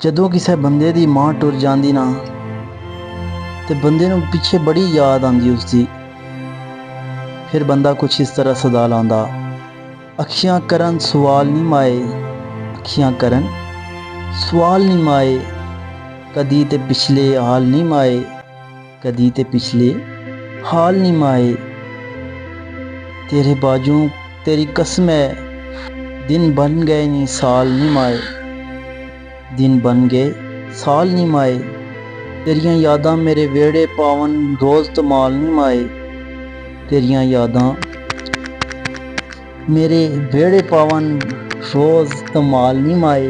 ਜਦੋਂ ਕਿਸੇ ਬੰਦੇ ਦੀ ਮਾਂ ਟੁਰ ਜਾਂਦੀ ਨਾ ਤੇ ਬੰਦੇ ਨੂੰ ਪਿੱਛੇ ਬੜੀ ਯਾਦ ਆਉਂਦੀ ਉਸਦੀ। ਫਿਰ ਬੰਦਾ ਕੁਛ ਇਸ ਤਰ੍ਹਾਂ ਸਦਾ ਲਾਉਂਦਾ, ਅੱਖੀਆਂ ਕਰਨ ਸਵਾਲ ਨਹੀਂ ਮਾਏ, ਅੱਖੀਆਂ ਕਰਨ ਸਵਾਲ ਨਹੀਂ ਮਾਏ, ਕਦੀ ਤੇ ਪਿਛਲੇ ਹਾਲ ਨਹੀਂ ਮਾਏ, ਕਦੀ ਤੇ ਪਿਛਲੇ ਹਾਲ ਨਹੀਂ ਮਾਏ। तेरे बाजू तेरी कसम है, दिन बन गए नहीं साल नहीं माए, दिन बन गए साल नहीं माए। तेरियां यादां मेरे वेड़े पावन रोज़ तमाल नहीं माए, तेरियां यादां मेरे वेड़े पावन रोज़ तमाल नहीं माए।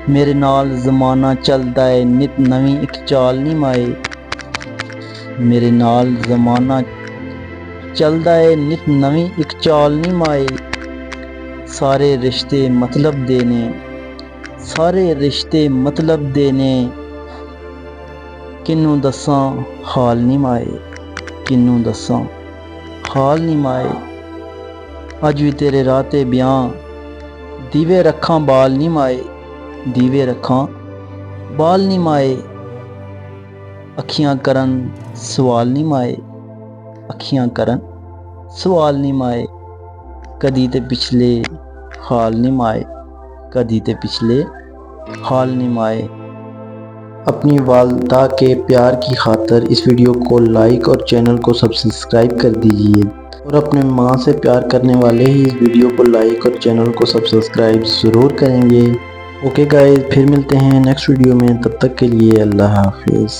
मेरे नाल ज़माना चलदा है नित नवीं एक चाल नहीं माए, मेरे नाल ज़माना चलदा है नित नवीं एक चाल नहीं माए। सारे रिश्ते मतलब देने, सारे रिश्ते मतलब देने, किन्नू दस्सां हाल नहीं माए, किन्नू दस्सां हाल नहीं माए। अज भी तेरे राते ब्याह, दीवे रखां बाल नहीं माए, दीवे रखां बाल नहीं माए। अखियां करन सवाल नहीं माए, अखियां करन सवाल नहीं माए, कदी ते पिछले हाल नहीं माए, कदी ते पिछले हाल नहीं माए। अपनी वालदा के प्यार की खातर इस वीडियो को लाइक और चैनल को सब्सक्राइब कर दीजिए, और अपने माँ से प्यार करने वाले ही इस वीडियो को लाइक और चैनल को सब्सक्राइब ज़रूर करेंगे। ओके गाइस, फिर मिलते हैं नेक्स्ट वीडियो में, तब तक के लिए अल्लाह हाफिज़।